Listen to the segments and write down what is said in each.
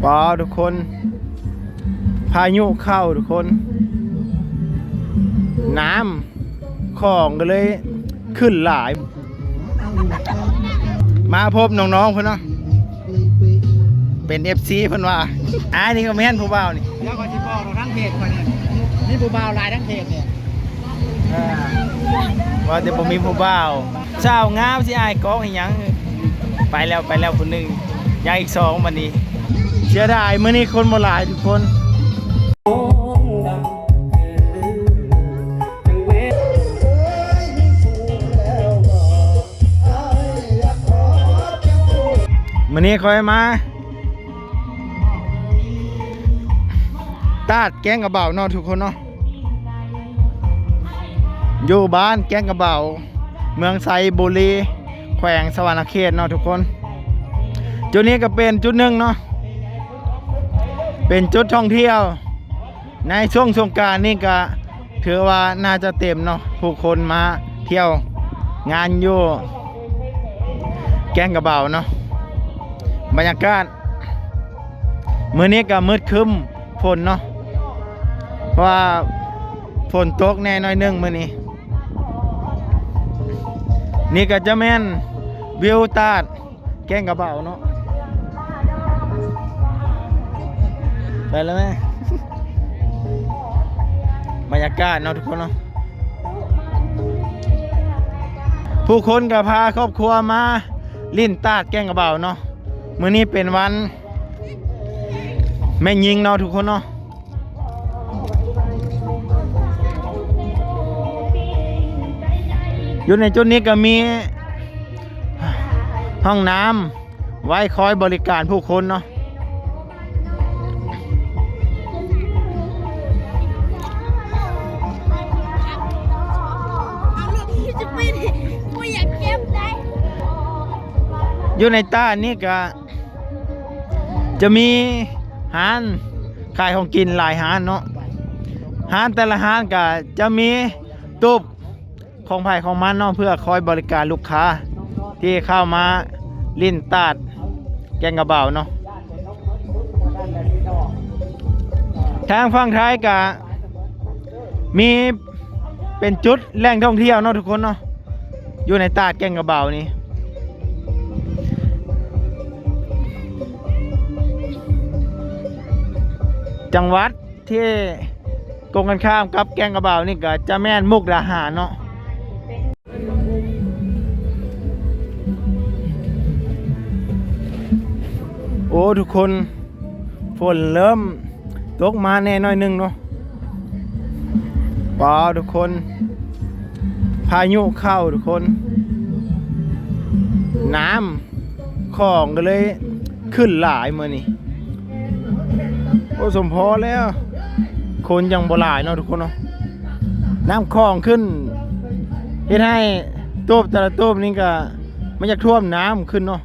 ว้าวทุกคนพายุเข้าทุกคนน้ำของก็เลยขึ้นหลายมาพบน้องๆเพื่อนเนาะเป็น FC เพื่อนว่านี่ก็แม่นผู้บ่าวนี่แล้วก็ที่บอกเราทั้งเพจคนนี้นี่ผู้บ่าวลายทั้งเพจเนี่ยว่าแต่ผมมีผู้บ่าวเช้างามสิอายก้องอีหยังไปแล้วคนหนึ่งยังอีก2วันนี้เสียดายมื้อนี้คนบ่หลายทุกคนมื้อนี้คอยมาตาดแกงกระเบาเนาะทุกคนเนาะอยู่บ้านแกงกระเบาเมืองไซบุรีแขวงสวรรณเขตเนาะทุกคนจุดนี้ก็เป็นจุดหนึ่งเนาะเป็นจุดท่องเที่ยวในช่วงสงกรานต์นี่ก็ถือว่าน่าจะเต็มเนาะผู้คนมาเที่ยวงานอยู่แกงกระเบาเนาะบรรยากาศมื้อนี้ก็มืดครึ้มฝนเนาะเพราะว่าฝนตกแน่น้อยนึงมื้อนี้นี่ก็จะแม่นวิวตาดแกงกระเบาเนาะไปแล้วไหม บรรยากาศเนาะทุกคนเนาะผู้คนก็พาครอบครัวมาลิ้นตาดแกงกระเบาเนาะมื้อนี้เป็นวันแม่ยิงเนาะทุกคนเนาะอยู่ในจุดนี้ก็มีห้องน้ำไว้คอยบริการผู้คนเนาะอยู่ในต้านนี่ก็จะมีห้านขายของกินหลายห้านเนาะห้านแต่ละห้านก็จะมีตู้ของไผ่ของมันเนาะเพื่อคอยบริการลูกค้าที่เข้ามาลิ้นตาดแกงกระเบาเนาะทางฝั่งท้ายก็มีเป็นจุดแหล่งท่องเที่ยวเนาะทุกคนเนาะอยู่ในตาดแกงกระเบานี่จังหวัดที่ตรงกันข้ามกับแกงกระเบานี่ก็จะแม่นมุกดาหารเนาะโอ้ทุกคนฝนเริ่มตกมาแน่น้อยนึงเนาะว้าวทุกคนพายุเข้าทุกคนน้ำของก็เลยขึ้นหลายมื้อนี้โอ้สมพอแล้วคนยังบ่หลายเนาะทุกคนเนาะน้ำคลองขึ้นเฮ็ดให้ตูบแต่ละตูบนี่ก็มันจะท่วมน้ำขึ้นเนาะ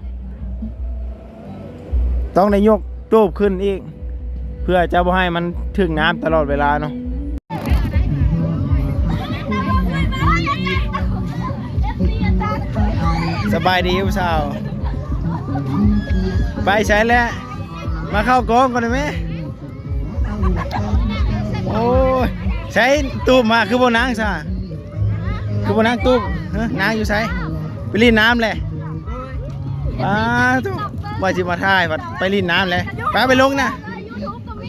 ต้องได้ยกตูบขึ้นอีกเพื่อจะบ่ให้มันถึงน้ำตลอดเวลาเนาะสบายดีผู้สาวไปใช้แล้วมาเข้ากองก่อนได้ไหมโอ้ยใช้ตูบมาคือโบนางซะคือโบนางตูบนางอยู่ใช้ไปรีดน้ำเลยตูบว่าจิมาท่ายไปรีดน้ำเลยไปลงนะ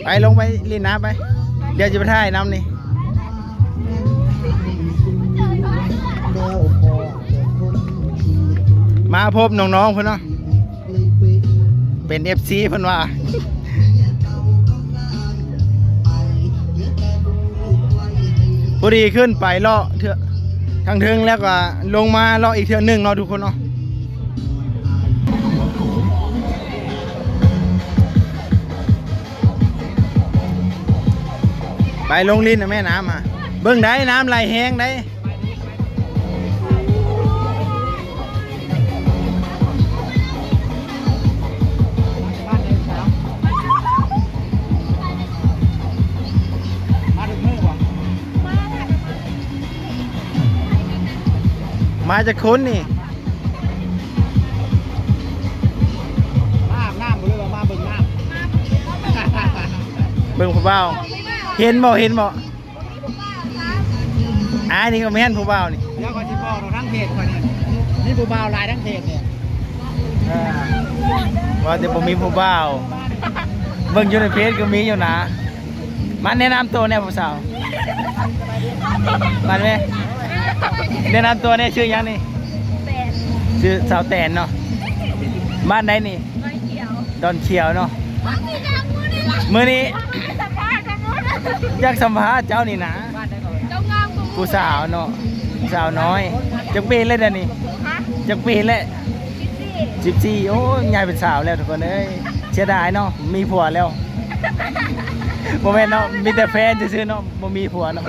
ไปลงไปรีดน้ำไปเดี๋ยวจะไปท่ายน้ำนี่มาพบน้องๆเพื่อนเนาะเป็น FC เพื่อนว่าพอดีขึ้นไปเลาะเถอะทางเทิงแล้วก็ลงมาเลาะอีกเถอะหนึ่งเนาะทุกคนเนาะไปลงลิ้นนะแม่น้ำมาเบิ่งได้น้ำไหลแห้งได้มาจากคนนี่ มาอาบน้ำบ่เลยว่ามาเบิ่งน้ำ เบิ่งผู้บ่าวเห็นบ่นี่ก็แม่นผู้บ่าวนี่ เดี๋ยวก่อนสิบอกเราทั้งเพจก่อนเนี่ยนี่ผู้บ่าวหลายทั้งเพจเนี่ย ว่าแต่บ่มีผู้บ่าวเบิ่งอยู่ในเพจก็มีอยู่นะมาแนะนำตัวแน่ผู้สาวมาแม่แนะนำตัวแน่ชื่อหยังนี่ชื่อสาวแตนเนาะบ้านไหนนี่ดอนเขียวเนาะมื้อนี้อยากสัมภาษณ์เจ้านี่นะผู้สาวเนาะสาวน้อยจักปีเลยเด้อนี่จักปีแล้ว14โอ้ยยายเป็นสาวแล้วทุกคนเอ้ยเสียดายเนาะมีผัวแล้วบ่แม่นเนาะมีแต่แฟนซื่อๆเนาะบ่มีผัวเนาะ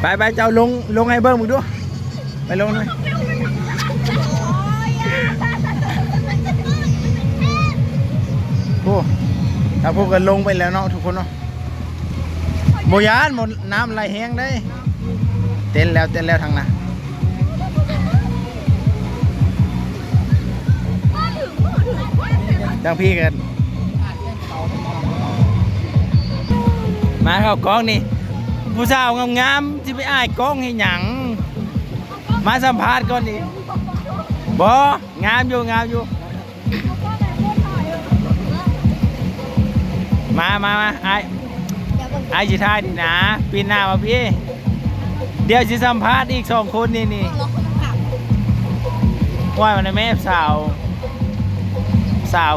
ไปเจ้าลงให้เบิ่งมึงดูไปลงหน่อยโอ้ถ้าพวกกันลงไปแล้วเนาะทุกคนเนาะโมยานหมดน้ำไหลแห้งได้เต้นแล้วทางน่ะดังพี่กันมาเข้ากล้องนี่ผู้สาวงามๆที่ไปอ้ายกล้องให้หยังมาสัมภาษณ์ก่อนดิบ่งามอยู่มาไอ้สิทายนี่นะปีหน้ามาพี่เดี๋ยวสิสัมภาษณ์อีก2คนนี่ว่ามันแม่สาว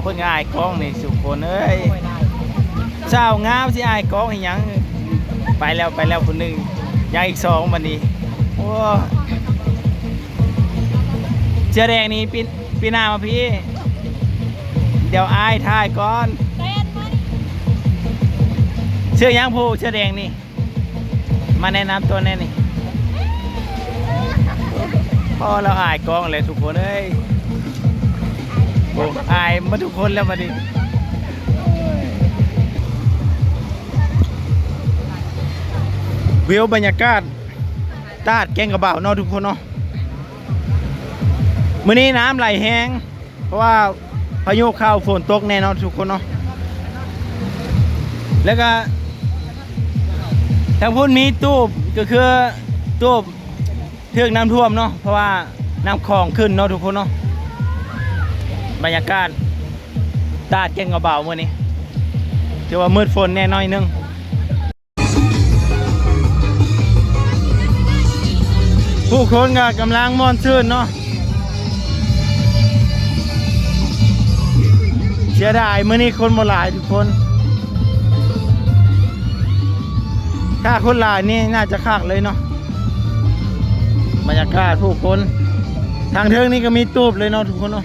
เพิ่นอ้ายกล้องนี่สุคนเอ้ยสาวงามสิอ้ายกล้องให้หยังไปแล้วคนหนึงยังอีก2บัดนี้โอ้เสื้อแดงนี่ปีหน้ามาพี่เดี๋ยวอ้ายทายก่อนเสื้อยังผู้เสื้อแดงนี่มาแนะนำตัวแน่นี่พอเราอายกล้องเลยทุกคนเอ้ยโอ้อายมาทุกคนแล้วมาดิวิวบรรยากาศตาดแกงกระเบาเนาะทุกคนเนาะมื้อนี้น้ำไหลแห้งเพราะว่าพายุเข้าฝนตกแน่นอนทุกคนเนาะแล้วก็ทางพุ่นมีตู้ก็คือตู้เทือกน้ำท่วมเนาะเพราะว่าน้ำคลองขึ้นเนาะทุกคนเนาะบรรยากาศตาดแกงกระเบาเมื่อนี้ถือว่ามืดฝนแน่น้อยนึงผู้คนก็กำลังม่วนซื่นเนาะเสียดายมื้อนี้คนบ่หลายทุกคนถ้าคนหลายนี่น่าจะคักเลยเนาะบรรยากาศผู้คนทางเทิงนี่ก็มีตูบเลยเนาะทุกคนเนาะ